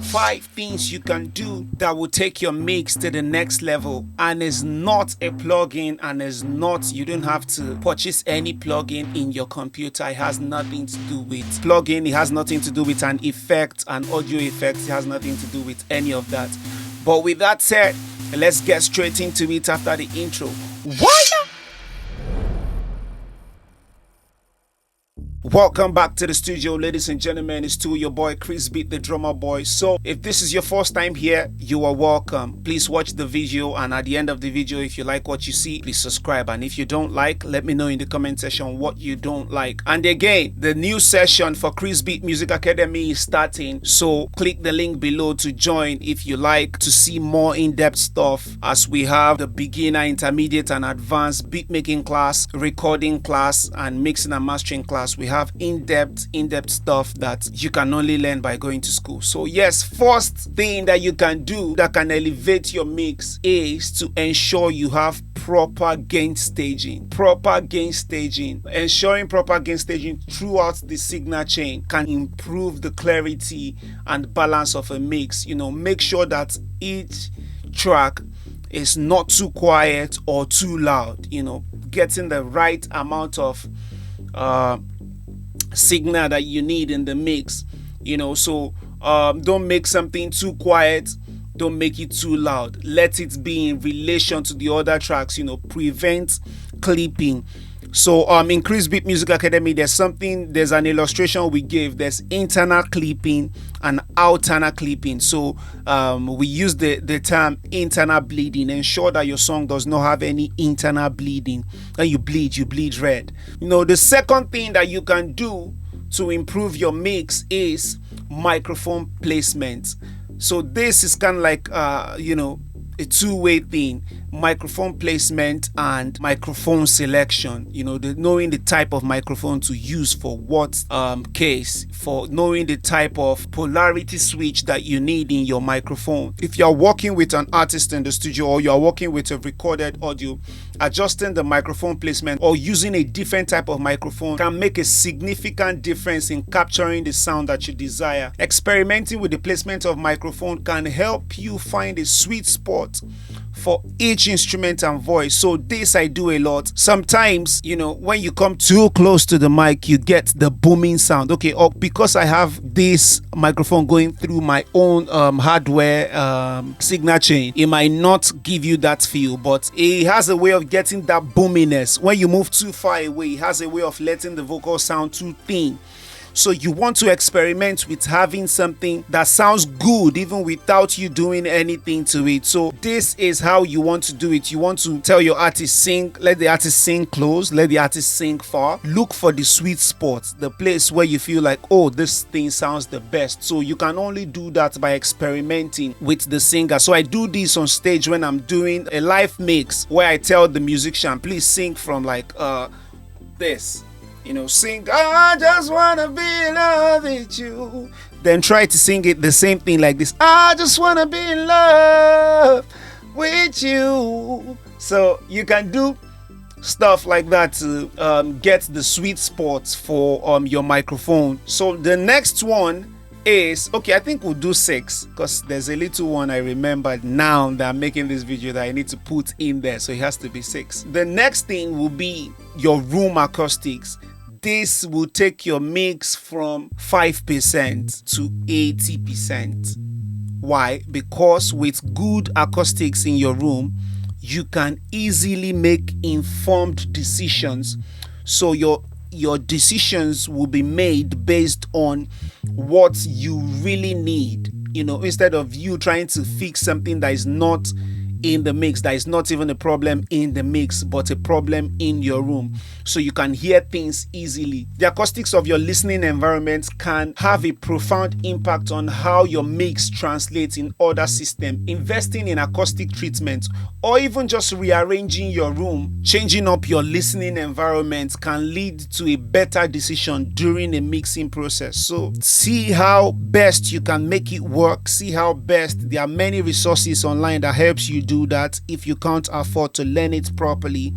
5 things you can do that will take your mix to the next level, and is not a plugin, and is not, you don't have to purchase any plugin in your computer. It has nothing to do with plugin, it has nothing to do with an effect, an audio effect, it has nothing to do with any of that. But with that said, let's get straight into it after the intro. What? Welcome back to the studio, ladies and gentlemen. It's still your boy Chris Beat, the drummer boy. So if this is your first time here, you are welcome. Please watch the video, and at the end of the video, if you like what you see, please subscribe. And if you don't like, let me know in the comment section what you don't like. And again, the new session for Chris Beat Music Academy is starting, so click the link below to join if you like to see more in-depth stuff, as we have the beginner, intermediate and advanced beat making class, recording class, and mixing and mastering class. We have in-depth stuff that you can only learn by going to school. So yes, first thing that you can do that can elevate your mix is to ensure you have proper gain staging. Ensuring proper gain staging throughout the signal chain can improve the clarity and balance of a mix. Make sure that each track is not too quiet or too loud. Getting the right amount of signal that you need in the mix. So don't make something too quiet, don't make it too loud. Let it be in relation to the other tracks. Prevent clipping. So in Chris Beat Music Academy, there's an illustration we gave. There's internal clipping and outer clipping. So we use the term internal bleeding. Ensure that your song does not have any internal bleeding. When you bleed red. The second thing that you can do to improve your mix is microphone placement. So this is kind of like a two-way thing: microphone placement and microphone selection. Knowing the type of microphone to use for what case, for knowing the type of polarity switch that you need in your microphone. If you're working with an artist in the studio, or you're working with a recorded audio, adjusting the microphone placement or using a different type of microphone can make a significant difference in capturing the sound that you desire. Experimenting with the placement of microphone can help you find a sweet spot for each instrument and voice. So this I do a lot. Sometimes, when you come too close to the mic, you get the booming sound. Okay, or because I have this microphone going through my own hardware signal chain, it might not give you that feel, but it has a way of getting that boominess. When you move too far away, it has a way of letting the vocal sound too thin. So you want to experiment with having something that sounds good even without you doing anything to it. So this is how you want to do it. You want to tell your artist sing, let the artist sing close, let the artist sing far. Look for the sweet spot, the place where you feel like, oh, this thing sounds the best. So you can only do that by experimenting with the singer. So I do this on stage when I'm doing a live mix, where I tell the musician, please sing from like this. Sing, I just wanna be in love with you. Then try to sing it the same thing like this. I just wanna be in love with you. So you can do stuff like that to get the sweet spots for your microphone. So the next one is, okay, I think we'll do 6, because there's a little one I remembered now that I'm making this video that I need to put in there, so it has to be 6. The next thing will be your room acoustics. This will take your mix from 5% to 80%. Why? Because with good acoustics in your room, you can easily make informed decisions. So your decisions will be made based on what you really need, instead of you trying to fix something that is not in the mix, that is not even a problem in the mix, but a problem in your room. So you can hear things easily. The acoustics of your listening environment can have a profound impact on how your mix translates in other systems. Investing in acoustic treatment, or even just rearranging your room, changing up your listening environment, can lead to a better decision during a mixing process. So see how best you can make it work. See how best. There are many resources online that helps you do that if you can't afford to learn it properly.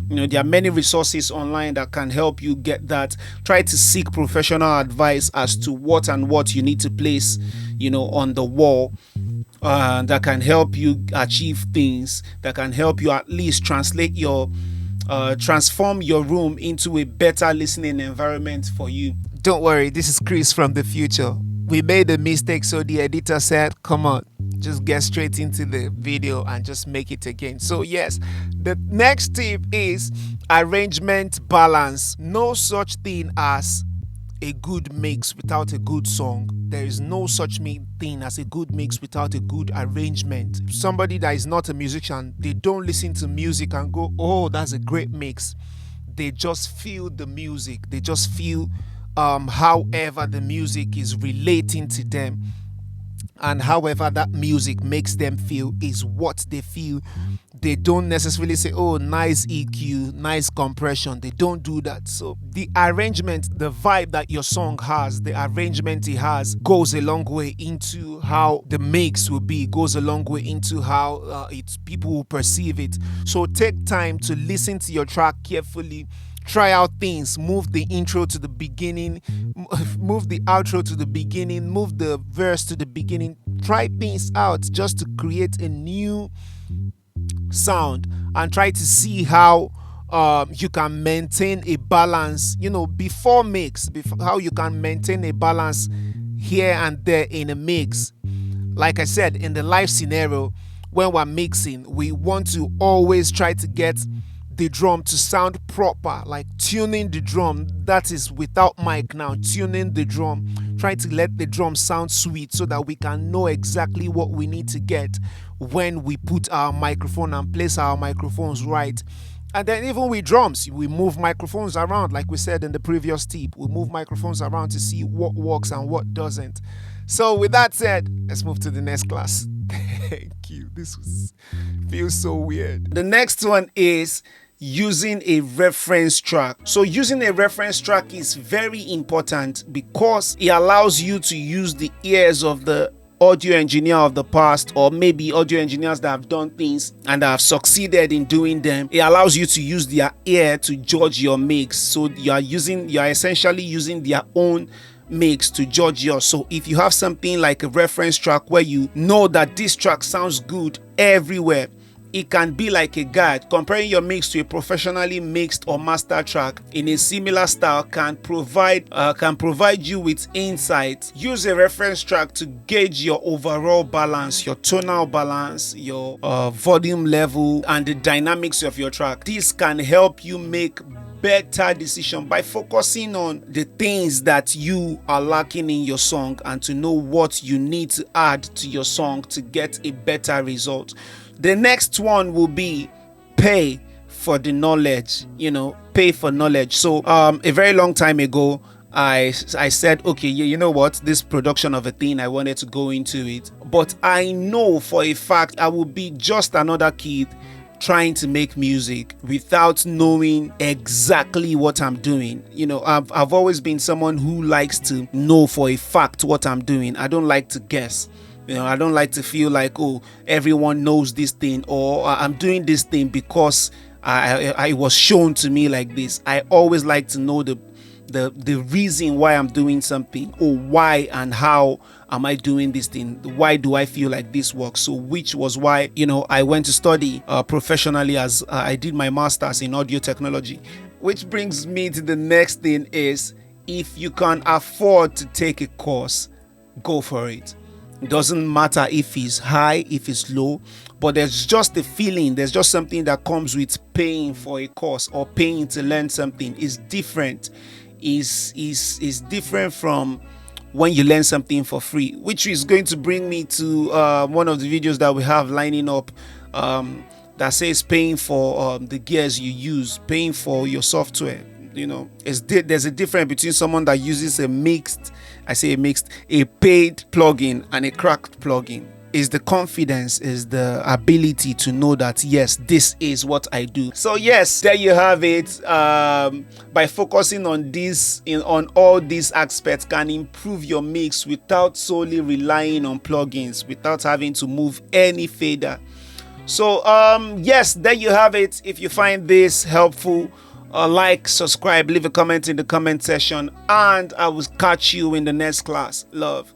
There are many resources online that can help you get that. Try to seek professional advice as to what you need to place on the wall, that can help you achieve things, that can help you at least transform your room into a better listening environment for you. Don't worry, this is Chris from the future. We made a mistake, so the editor said, come on, just get straight into the video and just make it again. So yes, the next tip is arrangement balance. No such thing as a good mix without a good song. There is no such thing as a good mix without a good arrangement. Somebody that is not a musician, they don't listen to music and go, oh, that's a great mix. They just feel the music. They just feel however the music is relating to them, and however that music makes them feel is what they feel. They don't necessarily say, oh, nice EQ, nice compression. They don't do that. So the arrangement, the vibe that your song has, the arrangement it has, goes a long way into how the mix will be, goes a long way into how people will perceive it. So take time to listen to your track carefully. Try out things, move the intro to the beginning, move the outro to the beginning, move the verse to the beginning. Try things out just to create a new sound and try to see how you can maintain a balance, before mix, how you can maintain a balance here and there in a mix. Like I said, in the live scenario, when we're mixing, we want to always try to get the drum to sound proper, like tuning the drum. That is without mic now, tuning the drum, trying to let the drum sound sweet so that we can know exactly what we need to get when we put our microphone and place our microphones right. And then even with drums, we move microphones around, like we said in the previous tip. We move microphones around to see what works and what doesn't. So with that said, let's move to the next class. Thank you. Feels so weird. The next one is using a reference track. So using a reference track is very important because it allows you to use the ears of the audio engineer of the past, or maybe audio engineers that have done things and have succeeded in doing them. It allows you to use their ear to judge your mix. So you are essentially using their own mix to judge yours. So if you have something like a reference track where you know that this track sounds good everywhere, it can be like a guide. Comparing your mix to a professionally mixed or master track in a similar style can provide you with insight. Use a reference track to gauge your overall balance, your tonal balance, your volume level, and the dynamics of your track. This can help you make better decision by focusing on the things that you are lacking in your song and to know what you need to add to your song to get a better result. The next one will be pay for the knowledge, pay for knowledge. So a very long time ago, I said, okay, you know what, this production of a thing, I wanted to go into it. But I know for a fact I will be just another kid trying to make music without knowing exactly what I'm doing. I've always been someone who likes to know for a fact what I'm doing. I don't like to guess. I don't like to feel like, oh, everyone knows this thing, or I'm doing this thing because I was shown to me like this. I always like to know the reason why I'm doing something, or why and how am I doing this thing? Why do I feel like this works? So which was why, I went to study professionally, as I did my master's in audio technology. Which brings me to the next thing is, if you can afford to take a course, go for it. It doesn't matter if it's high, if it's low, but there's just a feeling, there's just something that comes with paying for a course or paying to learn something. Is different. Is different from when you learn something for free, which is going to bring me to one of the videos that we have lining up that says paying for the gears you use, paying for your software. There's a difference between someone that uses a paid plugin and a cracked plugin. Is the confidence, is the ability to know that, yes, this is what I do. So yes, there you have it. By focusing on on all these aspects, can improve your mix without solely relying on plugins, without having to move any fader. So yes, there you have it. If you find this helpful, like, subscribe, leave a comment in the comment section, and I will catch you in the next class. Love.